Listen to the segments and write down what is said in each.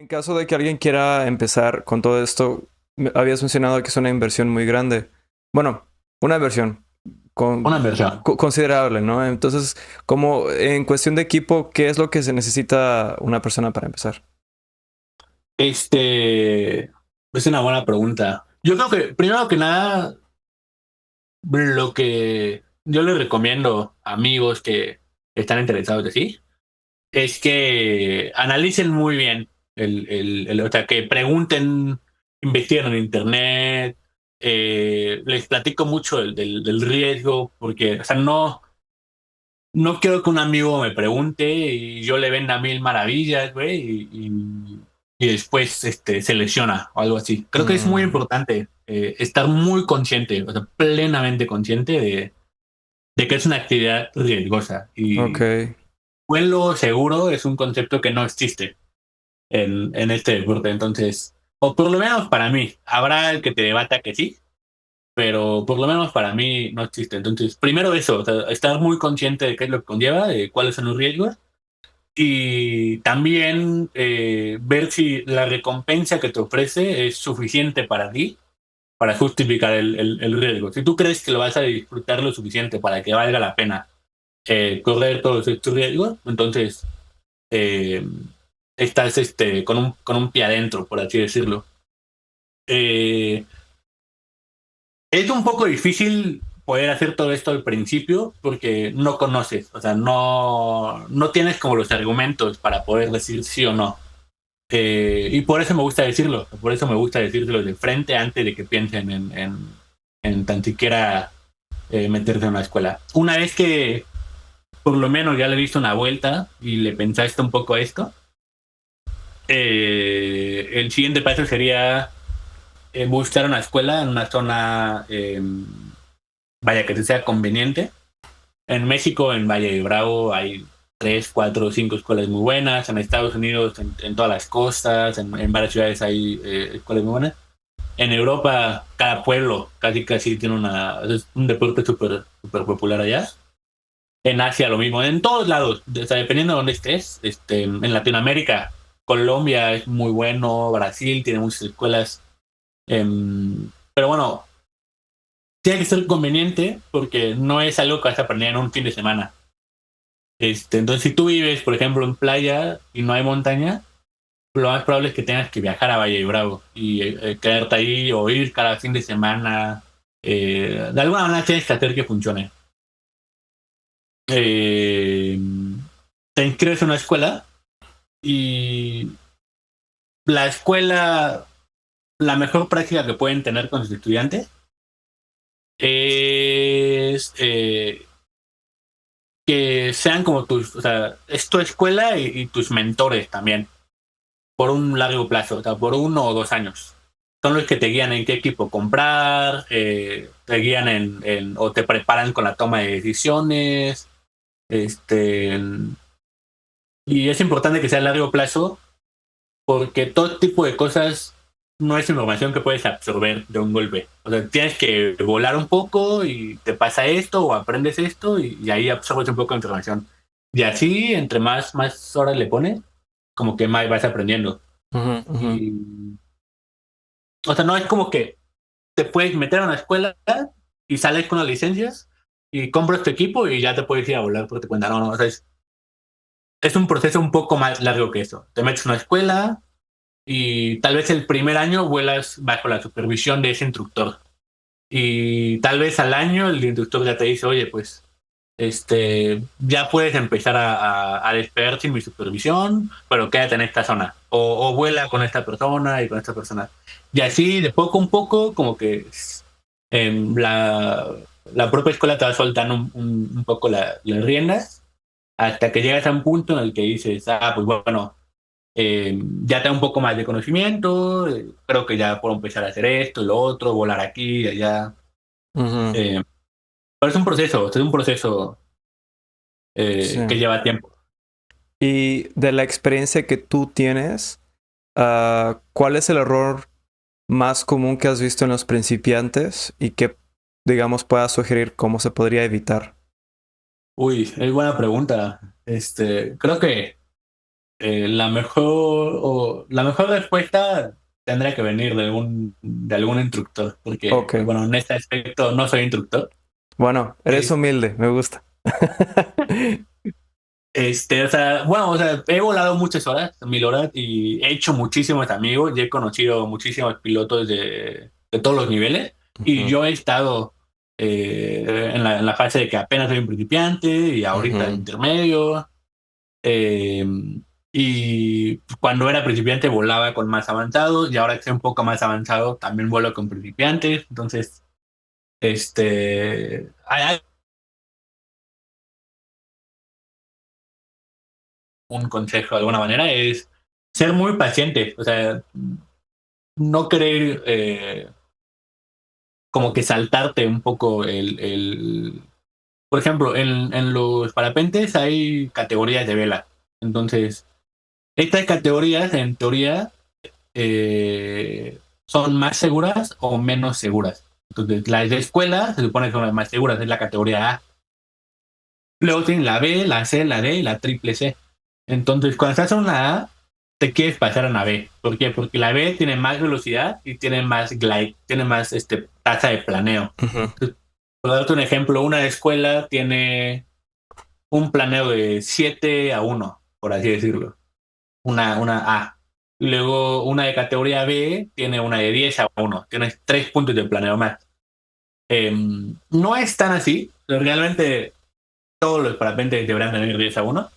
En caso de que alguien quiera empezar con todo esto, habías mencionado que es una inversión muy grande. Bueno, una inversión Una inversión. considerable, ¿no? Entonces, como en cuestión de equipo, ¿qué es lo que se necesita una persona para empezar? Es una buena pregunta. Yo creo que, primero que nada, lo que yo les recomiendo a amigos que están interesados de sí, es que analicen muy bien o sea, que pregunten, investiguen en internet, les platico mucho del riesgo, porque, o sea, no quiero que un amigo me pregunte y yo le venda mil maravillas, güey, y después se lesiona o algo así. Creo que es muy Mm, importante estar muy consciente, o sea, plenamente consciente de que es una actividad riesgosa. ok. Y vuelo seguro es un concepto que no existe en este deporte. Entonces, o por lo menos para mí, habrá el que te debata que sí, pero por lo menos para mí no existe. Entonces, primero eso, o sea, estar muy consciente de qué es lo que conlleva, de cuáles son los riesgos y también ver si la recompensa que te ofrece es suficiente para ti para justificar el riesgo. Si tú crees que lo vas a disfrutar lo suficiente para que valga la pena correr todos estos riesgos, entonces eh, estás con un pie adentro, por así decirlo. Eh, Es un poco difícil poder hacer todo esto al principio porque no conoces, o sea, no tienes como los argumentos para poder decir sí o no. Y por eso me gusta decirlo, por eso me gusta decírselo de frente antes de que piensen en tan siquiera meterse en una escuela. Una vez que por lo menos ya le diste una vuelta y le pensaste un poco a esto, el siguiente paso sería buscar una escuela en una zona, vaya, que te sea conveniente. En México, en Valle de Bravo, hay tres, cuatro, cinco escuelas muy buenas. En Estados Unidos, en todas las costas, en varias ciudades hay escuelas muy buenas. En Europa, cada pueblo casi casi tiene es un deporte súper super popular allá. En Asia lo mismo, en todos lados, o sea, dependiendo de dónde estés. En Latinoamérica, Colombia es muy bueno, Brasil tiene muchas escuelas. Pero bueno, tiene que ser conveniente porque no es algo que vas a aprender en un fin de semana. Entonces, si tú vives, por ejemplo, en playa y no hay montaña, lo más probable es que tengas que viajar a Valle de Bravo y quedarte ahí o ir cada fin de semana. De alguna manera tienes que hacer que funcione. Eh, Te inscribes en una escuela y la escuela, la mejor práctica que pueden tener con sus estudiantes es que sean como o sea, es tu escuela y tus mentores también por un largo plazo, o sea, por 1 o 2 años. Son los que te guían en qué equipo comprar, te guían o te preparan con la toma de decisiones. Este, y es importante que sea a largo plazo porque todo tipo de cosas no es información que puedes absorber de un golpe. O sea, tienes que volar un poco y te pasa esto o aprendes esto y ahí absorbes un poco de información. Y así, entre más horas le pones, como que más vas aprendiendo. Ujú, ujú. Y o sea, no es como que te puedes meter a una escuela y sales con las licencias y compras tu equipo y ya te puedes ir a volar por tu cuenta. No, no, o sea, es un proceso un poco más largo que eso. Te metes a una escuela y tal vez el primer año vuelas bajo la supervisión de ese instructor. Y tal vez al año el instructor ya te dice, oye, pues ya puedes empezar a despegar sin mi supervisión, pero quédate en esta zona. O vuela con esta persona y con esta persona. Y así, de poco a poco, como que la propia escuela te va soltando un poco las riendas hasta que llegas a un punto en el que dices, pues bueno, ya tengo un poco más de conocimiento, creo que ya puedo empezar a hacer esto, lo otro, volar aquí y allá. Ujú. Eh, pero es un proceso Sí. que lleva tiempo. Y de la experiencia que tú tienes, ¿cuál es el error más común que has visto en los principiantes y que, digamos, puedas sugerir cómo se podría evitar? Uy, es buena pregunta. Creo que la mejor respuesta tendría que venir de algún instructor, porque, Ok. bueno, en este aspecto no soy instructor. Bueno, eres Es- humilde, me gusta. o sea, bueno, o sea, he volado muchas horas, 1000 horas, y he hecho muchísimos amigos, y he conocido muchísimos pilotos de todos los niveles, y Ujú, yo he estado en la fase de que apenas soy un principiante, y ahorita ujú. intermedio. Eh, y cuando era principiante volaba con más avanzados y ahora que soy un poco más avanzado también vuelo con principiantes. Entonces, hay un consejo de alguna manera es ser muy paciente, o sea, no querer como que saltarte un poco por ejemplo, en los parapentes hay categorías de vela. Entonces, estas categorías en teoría son más seguras o menos seguras. Entonces, las de escuela se supone que son las más seguras, es la categoría A. Luego tienen la B, la C, la D y la triple C. Entonces, cuando estás en una A, te quieres pasar a una B. ¿Por qué? Porque la B tiene más velocidad y tiene más glide, tiene más tasa de planeo. Ujú. Entonces, por darte un ejemplo, una de escuela tiene un planeo de 7-1, por así decirlo. Una A. Y luego una de categoría B tiene una de 10-1. Tienes 3 puntos de planeo más. No es tan así. Realmente todos los parapentes deberán tener 10-1.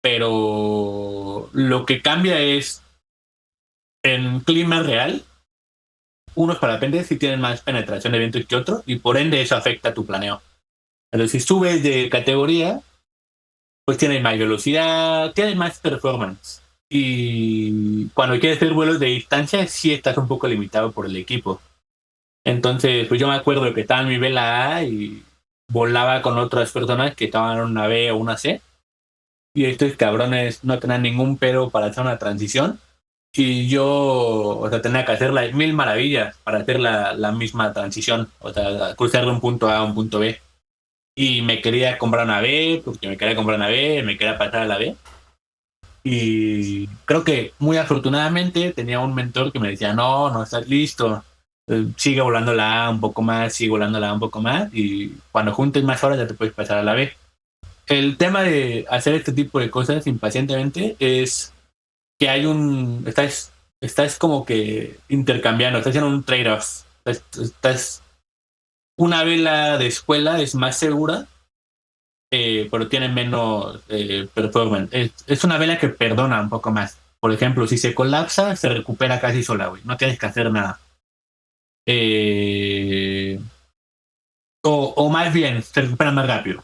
Pero lo que cambia es en clima real. Unos parapentes sí tienen más penetración de viento que otros y por ende eso afecta tu planeo. Pero si subes de categoría, pues tienes más velocidad, tienes más performance. Y cuando quieres hacer vuelos de distancia, sí estás un poco limitado por el equipo. Entonces, pues yo me acuerdo que estaba en mi vela A y volaba con otras personas que estaban en una B o una C. Y estos cabrones no tenían ningún pero para hacer una transición. Y yo, o sea, tenía que hacer las mil maravillas para hacer la misma transición. O sea, cruzar de un punto A a un punto B. Y me quería comprar una B, porque me quería comprar una B, me quería pasar a la B. Y creo que muy afortunadamente tenía un mentor que me decía, no, no estás listo, sigue volando la A un poco más, sigue volando la A un poco más y cuando juntes más horas ya te puedes pasar a la B. El tema de hacer este tipo de cosas impacientemente es que estás como que intercambiando, estás haciendo un trade-off. Una vela de escuela es más segura, pero tiene menos performance. Es una vela que perdona un poco más. Por ejemplo, si se colapsa, se recupera casi sola, güey. No tienes que hacer nada. Eh, o más bien, se recupera más rápido.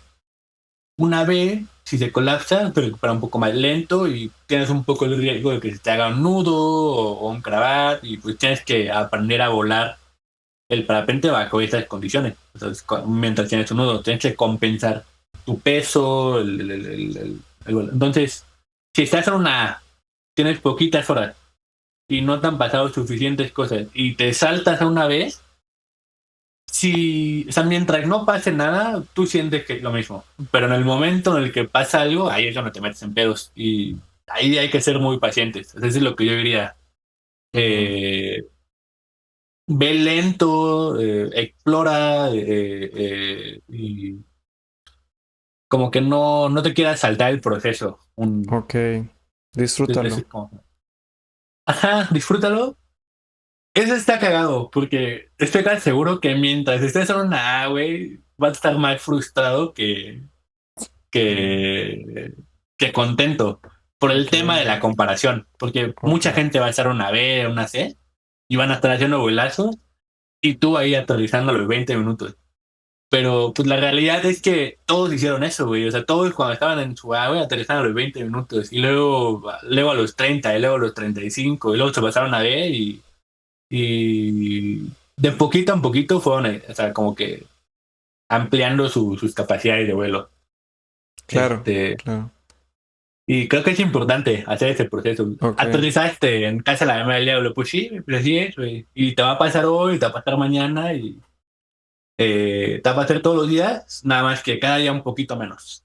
Una vez, si se colapsa, se recupera un poco más lento y tienes un poco el riesgo de que se te haga un nudo o un cravat y pues tienes que aprender a volar el parapente bajo estas condiciones. Entonces, mientras tienes un nudo, tienes que compensar tu peso, entonces, si estás en una, tienes poquitas horas y no te han pasado suficientes cosas y te saltas a una vez, si, o sea, mientras no pase nada, tú sientes que es lo mismo. Pero en el momento en el que pasa algo, ahí es donde te metes en pedos y ahí hay que ser muy pacientes. Eso es lo que yo diría. Ujú. Eh, Ve lento, explora y como que no te quieras saltar el proceso. Ok, disfrútalo. Ajá, disfrútalo. Eso está cagado, porque estoy tan seguro que mientras estés en una A, güey, vas a estar más frustrado que, que contento por el Ok, tema de la comparación. Porque ok. mucha gente va a estar una B, una C, y van a estar haciendo vuelazos, y tú ahí aterrizando a los 20 minutos. Pero pues la realidad es que todos hicieron eso, güey. O sea, todos cuando estaban en su A, güey, aterrizaron a los 20 minutos. Y luego a los 30 y luego a los 35 y luego se pasaron a B y de poquito a poquito fueron, o sea, como que ampliando sus capacidades de vuelo. Claro, Este, claro. y creo que es importante hacer este proceso. Ok, Aterrizaste en casa de la mamá del diablo, pues sí, pues así es, güey. Y te va a pasar hoy, te va a pasar mañana y te va a pasar todos los días, nada más que cada día un poquito menos.